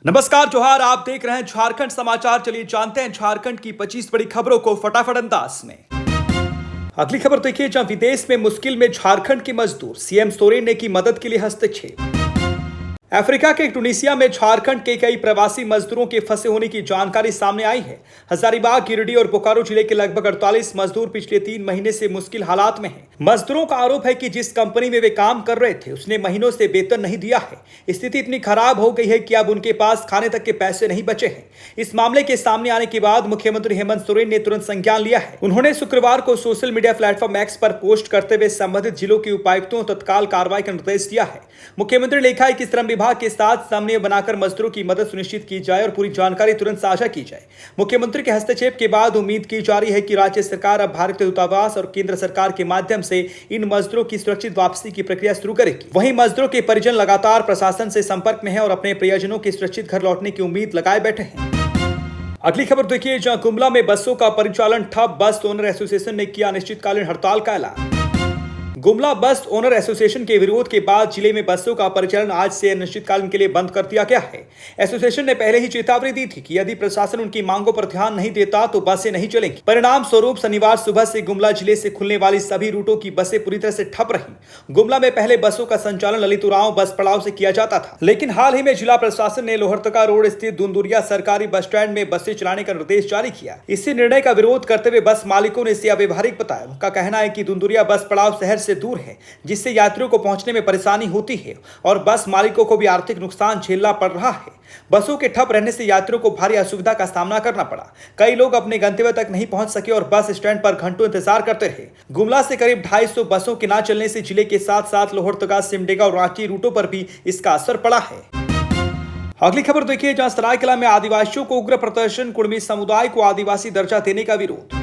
नमस्कार जोहार, आप देख रहे हैं झारखंड समाचार। चलिए जानते हैं झारखंड की 25 बड़ी खबरों को फटाफट अंदाज में। अगली खबर देखिए, जहां विदेश में मुश्किल में झारखंड के मजदूर, सीएम सोरेन ने की मदद के लिए हस्तक्षेप। अफ्रीका के टुनीसिया में झारखंड के कई प्रवासी मजदूरों के फंसे होने की जानकारी सामने आई है। हजारीबाग, गिरिडीह और बोकारो जिले के लगभग 48 मजदूर पिछले 3 महीने से मुश्किल हालात में हैं। मजदूरों का आरोप है कि जिस कंपनी में वे काम कर रहे थे उसने महीनों से वेतन नहीं दिया है। स्थिति इतनी खराब हो गई है कि अब उनके पास खाने तक के पैसे नहीं बचे हैं। इस मामले के सामने आने के बाद मुख्यमंत्री हेमंत सोरेन ने तुरंत संज्ञान लिया है। उन्होंने शुक्रवार को सोशल मीडिया प्लेटफॉर्म एक्स पर पोस्ट करते हुए संबंधित जिलों के उपायुक्तों तत्काल कार्रवाई का निर्देश दिया है। मुख्यमंत्री ने लिखा है कि श्रम विभाग के साथ समन्वय बनाकर मजदूरों की मदद सुनिश्चित की जाए और पूरी जानकारी तुरंत साझा की जाए। मुख्यमंत्री के हस्तक्षेप के बाद उम्मीद की जा रही है कि राज्य सरकार अब भारतीय दूतावास और केंद्र सरकार के माध्यम से इन मजदूरों की सुरक्षित वापसी की प्रक्रिया शुरू करेगी। वहीं मजदूरों के परिजन लगातार प्रशासन से संपर्क में हैं और अपने प्रियजनों के सुरक्षित घर लौटने की उम्मीद लगाए बैठे हैं। अगली खबर देखिए, जहां गुमला में बसों का परिचालन ठप, बस ओनर एसोसिएशन ने किया अनिश्चितकालीन हड़ताल का ऐलान। गुमला बस ओनर एसोसिएशन के विरोध के बाद जिले में बसों का परिचालन आज से अनिश्चितकालीन के लिए बंद कर दिया गया है। एसोसिएशन ने पहले ही चेतावनी दी थी कि यदि प्रशासन उनकी मांगों पर ध्यान नहीं देता तो बसें नहीं चलेंगी। परिणाम स्वरूप शनिवार सुबह से गुमला जिले से खुलने वाली सभी रूटों की बसें पूरी तरह से ठप रहीं। गुमला में पहले बसों का संचालन ललित उरांव बस पड़ाव से किया जाता था, लेकिन हाल ही में जिला प्रशासन ने लोहरदगा रोड स्थित दुंदुरिया सरकारी बस स्टैंड में बसें चलाने का निर्देश जारी किया। इसी निर्णय का विरोध करते हुए बस मालिकों ने इसे अव्यवहारिक बताया। उनका कहना है कि दुंदुरिया बस पड़ाव शहर से दूर है, जिससे यात्रियों को पहुंचने में परेशानी होती है और बस मालिकों को भी आर्थिक नुकसान झेलना पड़ रहा है। बसों के ठप रहने से यात्रियों को भारी असुविधा का सामना करना पड़ा। कई लोग अपने गंतव्य तक नहीं पहुंच सके और बस स्टैंड पर घंटों इंतजार करते रहे। गुमला से करीब 250 बसों के न चलने से जिले के साथ साथ लोहरदगा, सिमडेगा और रांची रूटों पर भी इसका असर पड़ा है। अगली खबर देखिए, जहां सरायकेला में आदिवासियों को उग्र प्रदर्शन, कुर्मी समुदाय को आदिवासी दर्जा देने का विरोध।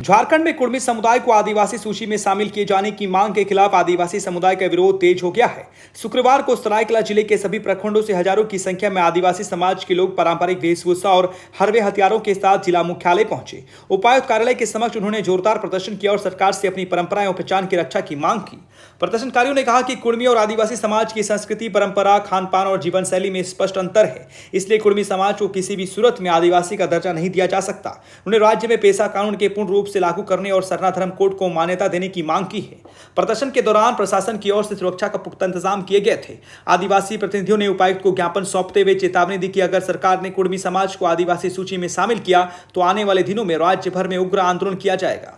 झारखंड में कुर्मी समुदाय को आदिवासी सूची में शामिल किए जाने की मांग के खिलाफ आदिवासी समुदाय का विरोध तेज हो गया है। शुक्रवार को सरायकेला जिले के सभी प्रखंडों से हजारों की संख्या में आदिवासी समाज के लोग पारंपरिक वेशभूषा और हरवे हथियारों के साथ जिला मुख्यालय पहुंचे। उपायुक्त कार्यालय के समक्ष उन्होंने जोरदार प्रदर्शन किया और सरकार से अपनी परंपराएं और पहचान की रक्षा की मांग की। प्रदर्शनकारियों ने कहा कि कुर्मी और आदिवासी समाज की संस्कृति, परंपरा, खान पान और जीवन शैली में स्पष्ट अंतर है, इसलिए कुर्मी समाज को किसी भी सूरत में आदिवासी का दर्जा नहीं दिया जा सकता। उन्होंने राज्य में पेशा कानून के पूर्ण रूप से लागू करने और सरना धर्म कोड को मान्यता देने की मांग की है। प्रदर्शन के दौरान प्रशासन की ओर से सुरक्षा का पुख्ता इंतजाम किए गए थे। आदिवासी प्रतिनिधियों ने उपायुक्त को ज्ञापन सौंपते हुए चेतावनी दी कि अगर सरकार ने कुर्मी समाज को आदिवासी सूची में शामिल किया तो आने वाले दिनों में राज्य भर में उग्र आंदोलन किया जाएगा।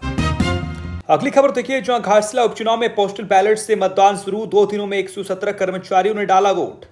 अगली खबर देखिए, जहां घाटशिला उपचुनाव में पोस्टल बैलेट से मतदान शुरू, 2 दिनों में 117 कर्मचारियों ने डाला वोट।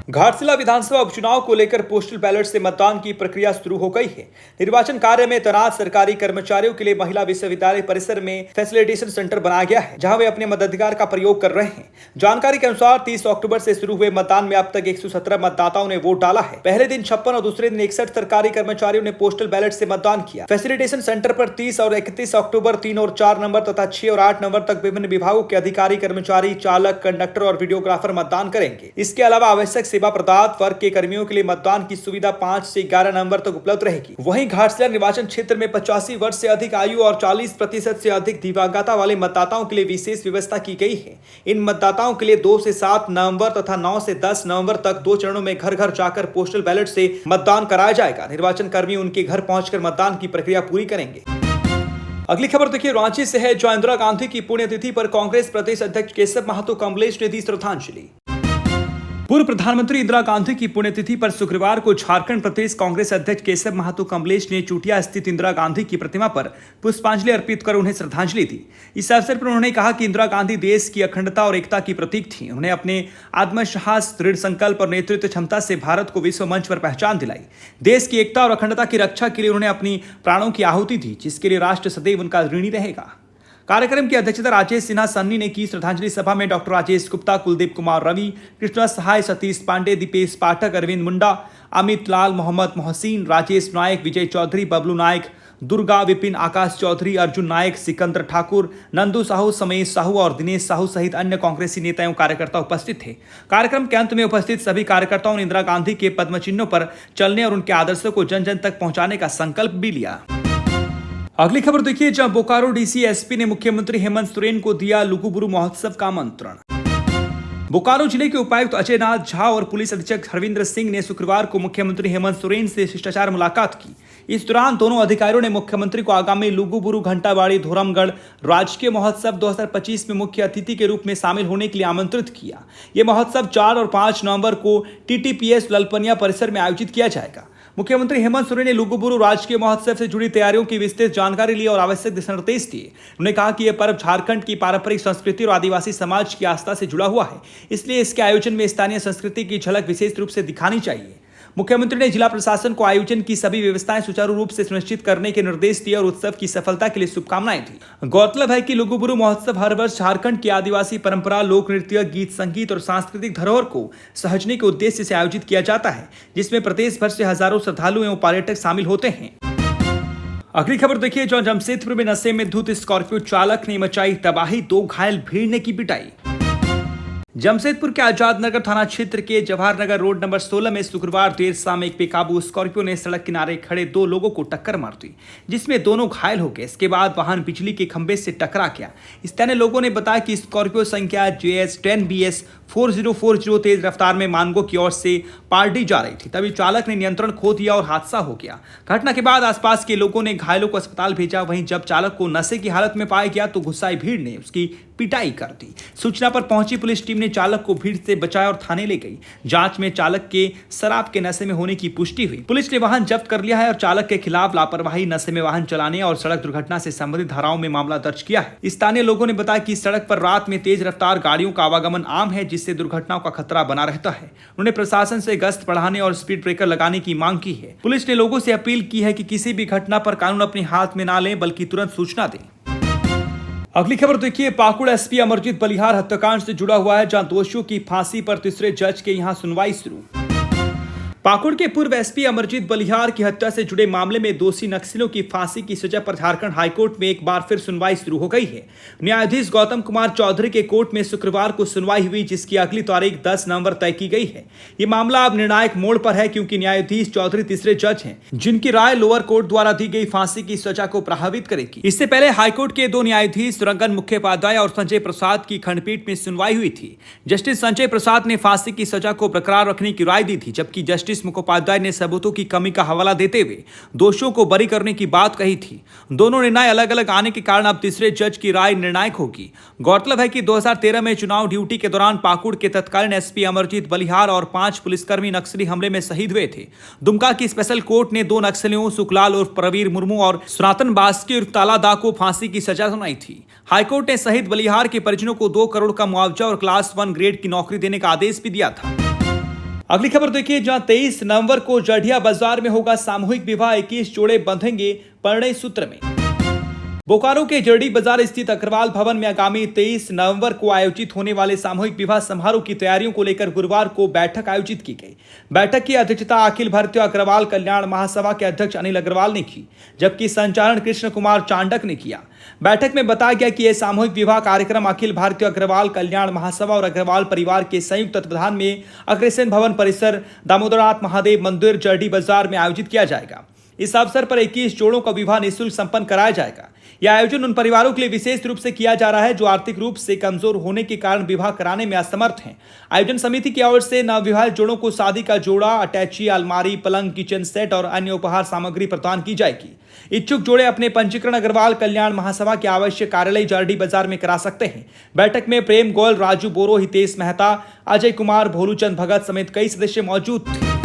घाटशिला विधानसभा उपचुनाव को लेकर पोस्टल बैलेट से मतदान की प्रक्रिया शुरू हो गई है। निर्वाचन कार्य में तैनात सरकारी कर्मचारियों के लिए महिला विश्वविद्यालय परिसर में फैसिलिटेशन सेंटर बनाया गया है, जहां वे अपने मताधिकार का प्रयोग कर रहे हैं। जानकारी के अनुसार 30 अक्टूबर से शुरू हुए मतदान में अब तक 117 मतदाताओं ने वोट डाला है। पहले दिन 56 और दूसरे दिन 61 सरकारी कर्मचारियों ने पोस्टल बैलेट से मतदान किया। फैसिलिटेशन सेंटर पर 30 और 31 अक्टूबर 3 और 4 नंबर तथा 6 और 8 नंबर तक विभिन्न विभागों के अधिकारी, कर्मचारी, चालक, कंडक्टर और वीडियोग्राफर मतदान करेंगे। इसके अलावा आवश्यक सेवा प्रदाता वर्ग के कर्मियों के लिए मतदान की सुविधा 5 से 11 नवंबर तक उपलब्ध रहेगी। वहीं घाटशिला निर्वाचन क्षेत्र में 85 वर्ष से अधिक आयु और 40% से अधिक दिव्यांगता वाले मतदाताओं के लिए विशेष व्यवस्था की गई है। इन मतदाताओं के लिए 2 से 7 नवंबर तथा 9 से 10 नवंबर तक 2 चरणों में घर घर जाकर पोस्टल बैलेट से मतदान कराया जाएगा। निर्वाचन कर्मी उनके घर पहुंचकर मतदान की प्रक्रिया पूरी करेंगे। अगली खबर देखिए, रांची से है, जहां इंदिरा गांधी की पुण्यतिथि पर कांग्रेस प्रदेश अध्यक्ष केशव महतो कमलेश ने दी श्रद्धांजलि। पूर्व प्रधानमंत्री इंदिरा गांधी की पुण्यतिथि पर शुक्रवार को झारखंड प्रदेश कांग्रेस अध्यक्ष केशव महतो कमलेश ने चूटिया स्थित इंदिरा गांधी की प्रतिमा पर पुष्पांजलि अर्पित कर उन्हें श्रद्धांजलि दी। इस अवसर पर उन्होंने कहा कि इंदिरा गांधी देश की अखंडता और एकता की प्रतीक थी। उन्होंने अपने आत्मसाहस, दृढ़ संकल्प और नेतृत्व क्षमता से भारत को विश्व मंच पर पहचान दिलाई। देश की एकता और अखंडता की रक्षा के लिए उन्होंने अपनी प्राणों की आहुति दी, जिसके लिए राष्ट्र सदैव उनका ऋणी रहेगा। कार्यक्रम की अध्यक्षता राजेश सिन्हा सन्नी ने की। श्रद्धांजलि सभा में डॉक्टर राजेश गुप्ता, कुलदीप कुमार रवि, कृष्णा सहाय, सतीश पांडे, दीपेश पाठक, अरविंद मुंडा, अमित लाल, मोहम्मद मोहसिन, राजेश नायक, विजय चौधरी, बबलू नायक, दुर्गा विपिन, आकाश चौधरी, अर्जुन नायक, सिकंदर ठाकुर, नंदू साहू, समेश साहू और दिनेश साहू सहित अन्य कांग्रेसी नेता एवं कार्यकर्ता उपस्थित थे। कार्यक्रम के अंत में उपस्थित सभी कार्यकर्ताओं ने इंदिरा गांधी के पद्म चिन्हों पर चलने और उनके आदर्शों को जन जन तक पहुंचाने का संकल्प भी लिया। अगली खबर देखिए, जहां बोकारो डीसी एसपी ने मुख्यमंत्री हेमंत सोरेन को दिया लुगुबुरु महोत्सव का आमंत्रण। बोकारो जिले के उपायुक्त अजय नाथ झा और पुलिस अधीक्षक हरविंद्र सिंह ने शुक्रवार को मुख्यमंत्री हेमंत सोरेन से शिष्टाचार मुलाकात की। इस दौरान दोनों अधिकारियों ने मुख्यमंत्री को आगामी लुगुबुरु घंटाबाड़ी धोरमगढ़ राजकीय महोत्सव 2025 में मुख्य अतिथि के रूप में शामिल होने के लिए आमंत्रित किया। यह महोत्सव 4 और 5 नवंबर को टीटीपीएस ललपनिया परिसर में आयोजित किया जाएगा। मुख्यमंत्री हेमंत सोरेन ने लुगुबुरु राजकीय महोत्सव से जुड़ी तैयारियों की विस्तृत जानकारी ली और आवश्यक दिशा निर्देश दिए। उन्होंने कहा कि यह पर्व झारखंड की पारंपरिक संस्कृति और आदिवासी समाज की आस्था से जुड़ा हुआ है, इसलिए इसके आयोजन में स्थानीय संस्कृति की झलक विशेष रूप से दिखानी चाहिए। मुख्यमंत्री ने जिला प्रशासन को आयोजन की सभी व्यवस्थाएं सुचारू रूप से सुनिश्चित करने के निर्देश दिए और उत्सव की सफलता के लिए शुभकामनाएं दी। गौरतलब है कि लुगुबुरु महोत्सव हर वर्ष झारखंड की आदिवासी परंपरा, लोक नृत्य, गीत संगीत और सांस्कृतिक धरोहर को सहेजने के उद्देश्य से आयोजित किया जाता है, जिसमें प्रदेश भर से हजारों श्रद्धालु एवं पर्यटक शामिल होते हैं। अगली खबर देखिए, जहां जमशेदपुर में नशे में धुत स्कॉर्पियो चालक ने मचाई तबाही, 2 घायल, भीड़ ने की पिटाई। जमशेदपुर के आजाद नगर थाना क्षेत्र के जवाहर नगर रोड नंबर 16 में शुक्रवार देर शाम एक बेकाबू स्कॉर्पियो ने सड़क किनारे खड़े 2 लोगों को टक्कर मार दी, जिसमें दोनों घायल हो गए। इसके बाद वाहन बिजली के खंभे से टकरा गया। स्थानीय लोगों ने बताया कि स्कॉर्पियो संख्या JS10BS 4040 तेज रफ्तार में मानगो की ओर से पारडी जा रही थी, तभी चालक ने नियंत्रण खो दिया और हादसा हो गया। घटना के बाद आसपास के लोगों ने घायलों को अस्पताल भेजा। वहीं जब चालक को नशे की हालत में पाया गया तो गुस्साई भीड़ ने उसकी पिटाई कर दी। सूचना पर पहुंची पुलिस टीम ने चालक को भीड़ से बचाया और थाने ले गई। जांच में चालक के शराब के नशे में होने की पुष्टि हुई। पुलिस ने वाहन जब्त कर लिया है और चालक के खिलाफ लापरवाही, नशे में वाहन चलाने और सड़क दुर्घटना से संबंधित धाराओं में मामला दर्ज किया है। स्थानीय लोगों ने बताया कि सड़क पर रात में तेज रफ्तार गाड़ियों का आवागमन आम है, जिससे दुर्घटनाओं का खतरा बना रहता है। उन्होंने प्रशासन से गश्त बढ़ाने और स्पीड ब्रेकर लगाने की मांग की है। पुलिस ने लोगों से अपील की है कि किसी भी घटना पर कानून अपने हाथ में ना लें, बल्कि तुरंत सूचना दें। अगली खबर देखिए, पाकुड़ एसपी अमरजीत बलिहार हत्याकांड से जुड़ा हुआ है, जहां दोषियों की फांसी पर तीसरे जज के यहां सुनवाई शुरू। पाकुड़ के पूर्व एसपी अमरजीत बलिहार की हत्या से जुड़े मामले में दोषी नक्सलियों की फांसी की सजा पर झारखंड हाईकोर्ट में एक बार फिर सुनवाई शुरू हो गई है। न्यायाधीश गौतम कुमार चौधरी के कोर्ट में शुक्रवार को सुनवाई हुई, जिसकी अगली तारीख 10 नवंबर तय की गई है। ये मामला अब निर्णायक मोड़ पर है, क्योंकि न्यायाधीश चौधरी तीसरे जज हैं, जिनकी राय लोअर कोर्ट द्वारा दी गई फांसी की सजा को प्रभावित करेगी। इससे पहले हाईकोर्ट के 2 न्यायाधीश रंगन मुखोपाध्याय और संजय प्रसाद की खंडपीठ में सुनवाई हुई थी। जस्टिस संजय प्रसाद ने फांसी की सजा को बरकरार रखने की राय दी थी, जबकि जस्टिस मुखोपाध्याय ने सबूतों की कमी का हवाला देते हुए दोषियों को बरी करने की बात कही थी। दोनों निर्णय अलग अलग आने के कारण अब तीसरे जज की राय निर्णायक होगी। गौरतलब है कि 2013 में चुनाव ड्यूटी के दौरान पाकुड़ के तत्कालीन एसपी अमरजीत बलिहार और 5 पुलिसकर्मी नक्सली हमले में शहीद हुए थे। दुमका की स्पेशल कोर्ट ने 2 नक्सलियों सुखलाल उर्फ प्रवीर मुर्मू और सनातन बास्की उर्फ तालादा को फांसी की सजा सुनाई थी। हाईकोर्ट ने शहीद बलिहार के परिजनों को 2 करोड़ का मुआवजा और क्लास 1 ग्रेड की नौकरी देने का आदेश भी दिया था। अगली खबर देखिए, जहां 23 नवंबर को जड़िया बाजार में होगा सामूहिक विवाह, 21 जोड़े बंधेंगे परिणय सूत्र में। बोकारो के जड़ी बाजार स्थित अग्रवाल भवन में आगामी 23 नवंबर को आयोजित होने वाले सामूहिक विवाह समारोह की तैयारियों को लेकर गुरुवार को बैठक आयोजित की गई। बैठक की अध्यक्षता अखिल भारतीय अग्रवाल कल्याण महासभा के अध्यक्ष अनिल अग्रवाल ने की, जबकि संचालन कृष्ण कुमार चांडक ने किया। बैठक में बताया गया कि यह सामूहिक विवाह कार्यक्रम अखिल भारतीय अग्रवाल कल्याण महासभा और अग्रवाल परिवार के संयुक्त तत्वाधान में अग्रसेन भवन परिसर, दामोदरनाथ महादेव मंदिर, जड़ी बाजार में आयोजित किया जाएगा। इस अवसर पर 21 जोड़ों का विवाह निःशुल्क संपन्न कराया जाएगा। यह आयोजन उन परिवारों के लिए विशेष रूप से किया जा रहा है जो आर्थिक रूप से कमजोर होने के कारण विवाह कराने में असमर्थ हैं। आयोजन समिति की ओर से नवविवाहित जोड़ों को शादी का जोड़ा, अटैची, अलमारी, पलंग, किचन सेट और अन्य उपहार सामग्री प्रदान की जाएगी। इच्छुक जोड़े अपने पंजीकरण अग्रवाल कल्याण महासभा के आवश्यक कार्यालय जरडी बाजार में करा सकते हैं। बैठक में प्रेम गोयल, राजू बोरो, हितेश मेहता, अजय कुमार, भोलूचंद भगत समेत कई सदस्य मौजूद थे।